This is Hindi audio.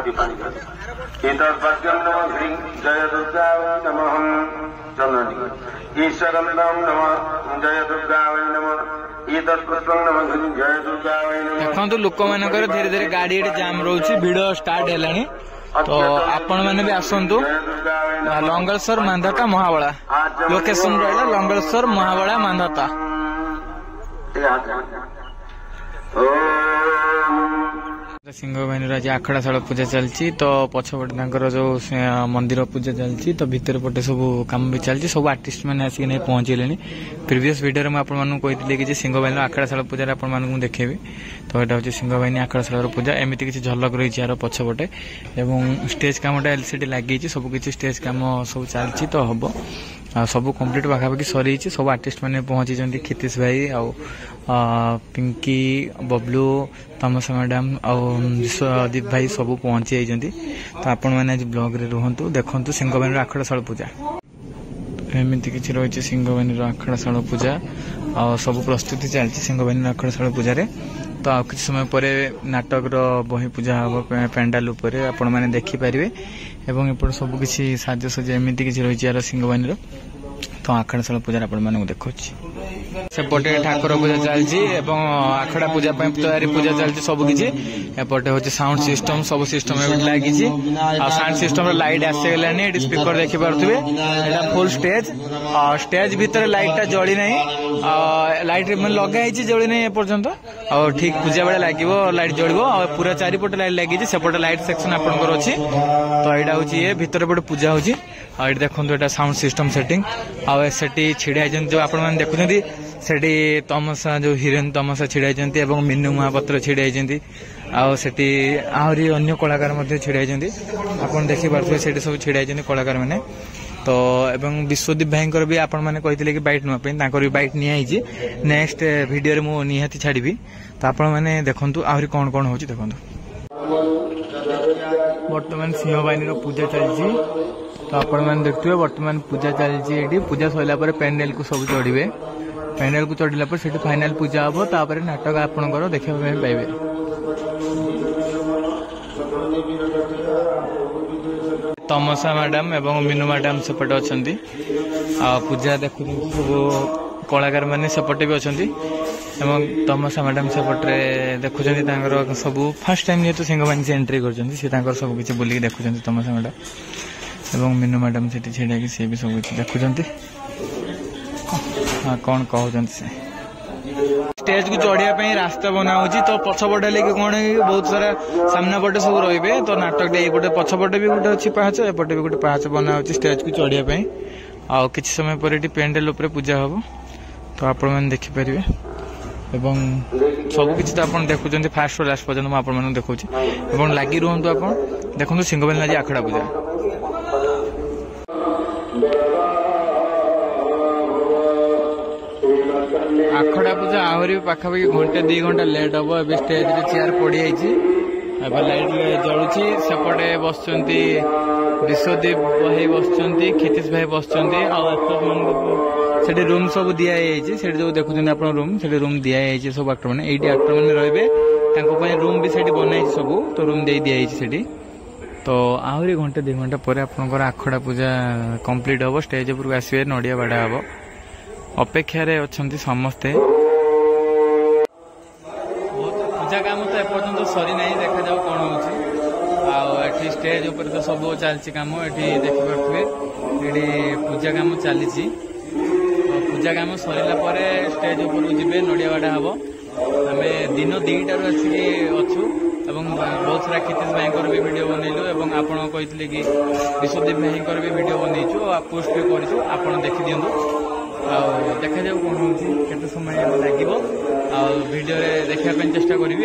एतद्वाक्यं नमः ह्रीं जय दुर्गावै नमः चलनि ईश्वरं नमः जय दुर्गावै नमः एतत्पुष्पं नमः ह्रीं जय दुर्गावै नमः। देखंतु लोक मानकर धीरे धीरे गाड़ी जाम रोची भिड़ स्टार्ट हेलानी तो आपण मैंने भी आसतु लंगेश्वर मांधाता महाबला लोकेशन रहा लंगेश्वर महाबला मांधाता सिंह बाहिनी आज आखड़ाशाल पूजा चलती तो पछपटे जो मंदिर पूजा चलती तो भितर पटे सब कम भी चलती सब आर्टिस्ट मैंने आसिक नहीं पहुंचले प्रीवियस वीडियो में आपको कि सिंह बाहिनी आखड़ाशाल पूजा आपको देखेबी तो यहाँ हूँ सिंह बाहिनी आखड़ाशाल पूजा एमती किसी झलक रही यार पछपटे एवं स्टेज कामटा एलसीडी लगी सब किसी स्टेज काम सब चलती तो हम सब कंप्लीट पाखापाखि सरी सब आर्टिस्ट मैंने पहुंची क्षितिश भाई पिंकी बबलू तमसा मैडम विश्वदीप भाई सब पहुंची जाइए तो आपण मैंने आज ब्लॉग रे रुहतु देखु सिंह बाहिनी आखड़ाशाल पूजा एमती किसी रही सिंह बाहिनी आखड़ाशाल पूजा आ सब प्रस्तुति चलती सिंह बाहिनी आखड़ाशाल पूजा तो आ किसी समय पर नाटक बही पूजा हम पेंडाल आपण मैंने देखिपारे एवं एपट सब किसी साजसज्जा एमती किसी रही यार सिंह बाहिनी तो आखड़ाशाल पूजा आपण मैंने देखुँ सेपटे ठाकुर पूजा चलती आखड़ा पूजा तैयारी पूजा चलती सबकि एपटे हूँ साउंड सिस्टम सब सिस्टम लगी साउंड सिस्टम लाइट आसीगला स्पीकर देखिपे फुल स्टेज स्टेज भीतर लाइटा जली ना लाइट लगाई जली ना एपर्यंत ठीक पूजा बेले लगे लाइट जलो पूरा चारिपटे लाइट लगी सेपटे लाइट सेक्शन आपंकर अच्छी तो यहाँ हूँ ये भीतर पटे पूजा हो देखो यहाँ साउंड सिस्टम सेटिंग आठी छिड़ा जो आप देखुं सेठी तमसा जो हिरोइन तमसा छिड़ा मीनू महापात्र छिड़ा आठी आहरी अन्य कलाकार छिड़ा आप देखिपे से सब छिड़ा कलाकार मैंने तो एवं विश्वदीप भाई भी आपण मैंने कहते कि बैट नापी भी बैट निजी नेक्स्ट वीडियो रे मु निहाती छाड़ी तो आपण मैंने देखु आहरी कौन कौन हो देखु बर्तमान सिंह बाहिनी पूजा चलती तो आपण मैंने देखते बर्तमान पूजा चलती पूजा सरला पेंडेल को सब चढ़े पेंडेल को चढ़ला से फाइनाल पूजा हम तापर नाटक आपंकर देखा पाइबे तमसा मैडम एवं मीनू मैडम सेपटे अच्छा पूजा देखु सब कलाकार मैंने सेपटे भी अच्छा तमसा मैडम सेपटे देखुं सब फास्ट टाइम जेहतु सिंह बाहिनी से एंट्री कर सब किसी बुलिक देखुं तमसा मैडम एवं मीनू मैडम से छिड़ा कि सी भी सब किसी देखुं हाँ कौन कहते स्टेज को चढ़ाई रास्ता बना तो पछपटे लगे कौन बहुत सारा सामना पटे सब रे तो नाटक ये पछपटे भी गोटे अच्छी पहाच एपटे भी गोटे पहाच बना स्टेज को चढ़ाई आ किसी समय पर पेंडेल पूजा हम तो आपण मैंने देखिपारे एवं सब किसी तो आप देखुं फास्ट लास्ट पर्यटन मुझे देखा लगी रुहतु आप देखो सिंह बाहिनी आज आखड़ा पूजा आखड़ा पूजा आहरी पाखापाखि घंटे 2 घंटा लेट हम ए स्टेज रे चेयर पड़ी लाइट जलुची सेपटे बस विश्वदीप भाई बस क्षितिश भाई बस रूम सब दिखाई जो देखुं आप रूम से रूम दिखाई सब एक्टर मैंने ये एक्टर मैंने रे रूम भी से बनाई सब तो रूम दे दिखाई तो आहरी घंटे 2 घंटा पर आपंकर आखड़ा पूजा कंप्लीट हम स्टेज उपरको आसवे नड़िया बाड़ा हम अपेक्षार अच्छा समस्ते पूजा काम तो एपर्तंत सरी ना देखा जाऊ कौन हो स्टेज उपर तो सब चलती कम ये देखिपे ये पूजा काम चली पूजा काम सरला स्टेज उपर जी नड़िया बाड़ा हम आम दिन 2टार आसिक अच्छु बहुत सारा क्षितिश भाई भी वीडियो बनइलु और आप कहते कि विश्वदीप भाई भी वीडियो बनईचु पोस्ट भी करूँ आप देखी दिंतु देखा जाऊ कौन हो समय लगे वीडियो देखा चेष्टा करी।